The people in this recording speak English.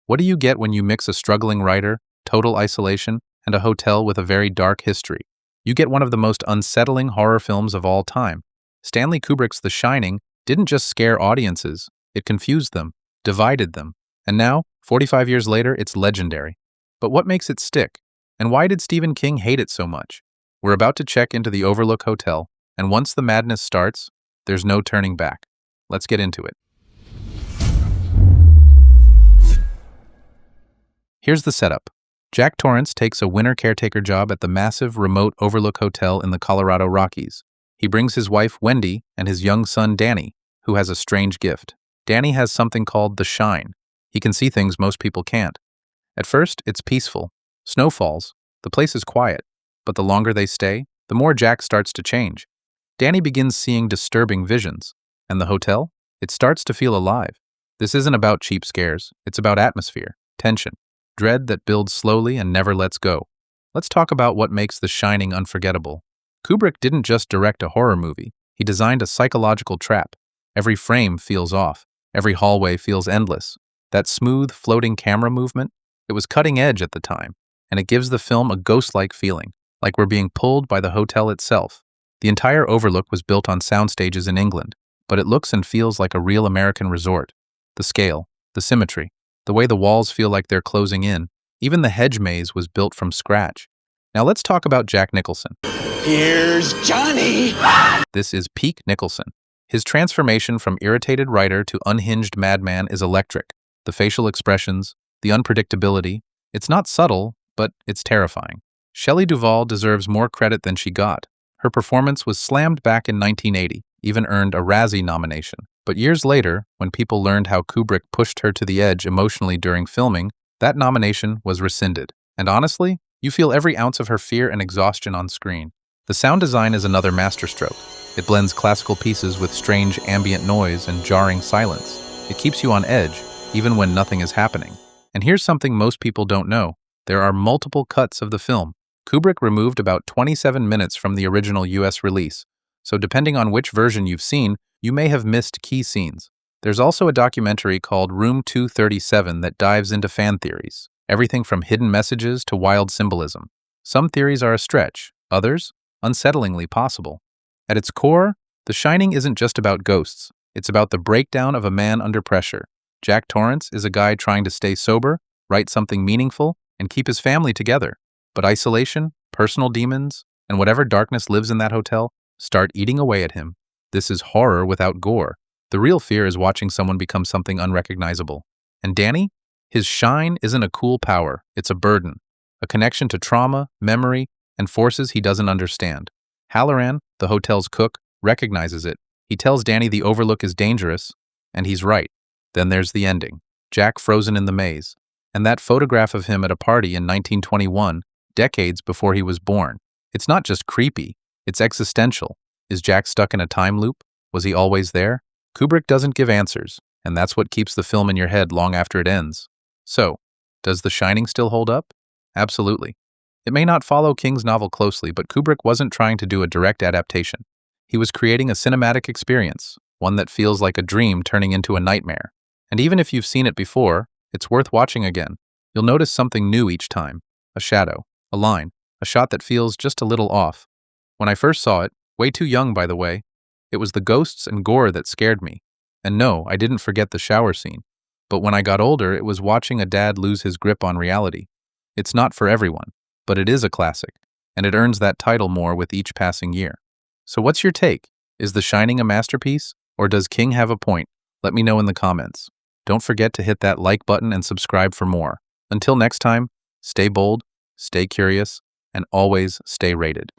What do you get when you mix a struggling writer, total isolation, and a hotel with a very dark history? You get one of the most unsettling horror films of all time. Stanley Kubrick's The Shining didn't just scare audiences, it confused them, divided them, and now, 45 years later, it's legendary. But what makes it stick? And why did Stephen King hate it so much? We're about to check into the Overlook Hotel, and once the madness starts, there's no turning back. Let's get into it. Here's the setup. Jack Torrance takes a winter caretaker job at the massive, remote Overlook Hotel in the Colorado Rockies. He brings his wife, Wendy, and his young son, Danny, who has a strange gift. Danny has something called the shine. He can see things most people can't. At first, it's peaceful. Snow falls. The place is quiet. But the longer they stay, the more Jack starts to change. Danny begins seeing disturbing visions. And the hotel? It starts to feel alive. This isn't about cheap scares. It's about atmosphere, tension, dread that builds slowly and never lets go. Let's talk about what makes The Shining unforgettable. Kubrick didn't just direct a horror movie. He designed a psychological trap. Every frame feels off. Every hallway feels endless. That smooth, floating camera movement, it was cutting edge at the time, and it gives the film a ghost-like feeling, like we're being pulled by the hotel itself. The entire Overlook was built on sound stages in England, but it looks and feels like a real American resort. The scale, the symmetry, the way the walls feel like they're closing in, even the hedge maze was built from scratch. Now let's talk about Jack Nicholson. Here's Johnny! This is peak Nicholson. His transformation from irritated writer to unhinged madman is electric. The facial expressions, the unpredictability, it's not subtle, but it's terrifying. Shelley Duvall deserves more credit than she got. Her performance was slammed back in 1980, even earned a Razzie nomination. But years later, when people learned how Kubrick pushed her to the edge emotionally during filming, that nomination was rescinded. And honestly, you feel every ounce of her fear and exhaustion on screen. The sound design is another masterstroke. It blends classical pieces with strange ambient noise and jarring silence. It keeps you on edge, even when nothing is happening. And here's something most people don't know. There are multiple cuts of the film. Kubrick removed about 27 minutes from the original US release, so depending on which version you've seen, you may have missed key scenes. There's also a documentary called Room 237 that dives into fan theories, everything from hidden messages to wild symbolism. Some theories are a stretch, others, unsettlingly possible. At its core, The Shining isn't just about ghosts, it's about the breakdown of a man under pressure. Jack Torrance is a guy trying to stay sober, write something meaningful, and keep his family together. But isolation, personal demons, and whatever darkness lives in that hotel start eating away at him. This is horror without gore. The real fear is watching someone become something unrecognizable. And Danny? His shine isn't a cool power, it's a burden. A connection to trauma, memory, and forces he doesn't understand. Halloran, the hotel's cook, recognizes it. He tells Danny the Overlook is dangerous, and he's right. Then there's the ending. Jack frozen in the maze. And that photograph of him at a party in 1921, decades before he was born. It's not just creepy, it's existential. Is Jack stuck in a time loop? Was he always there? Kubrick doesn't give answers, and that's what keeps the film in your head long after it ends. So, does The Shining still hold up? Absolutely. It may not follow King's novel closely, but Kubrick wasn't trying to do a direct adaptation. He was creating a cinematic experience, one that feels like a dream turning into a nightmare. And even if you've seen it before, it's worth watching again. You'll notice something new each time. A shadow, a line, a shot that feels just a little off. When I first saw it, way too young by the way, it was the ghosts and gore that scared me. And no, I didn't forget the shower scene. But when I got older, it was watching a dad lose his grip on reality. It's not for everyone, but it is a classic, and it earns that title more with each passing year. So what's your take? Is The Shining a masterpiece, or does King have a point? Let me know in the comments. Don't forget to hit that like button and subscribe for more. Until next time, stay bold, stay curious, and always stay rated.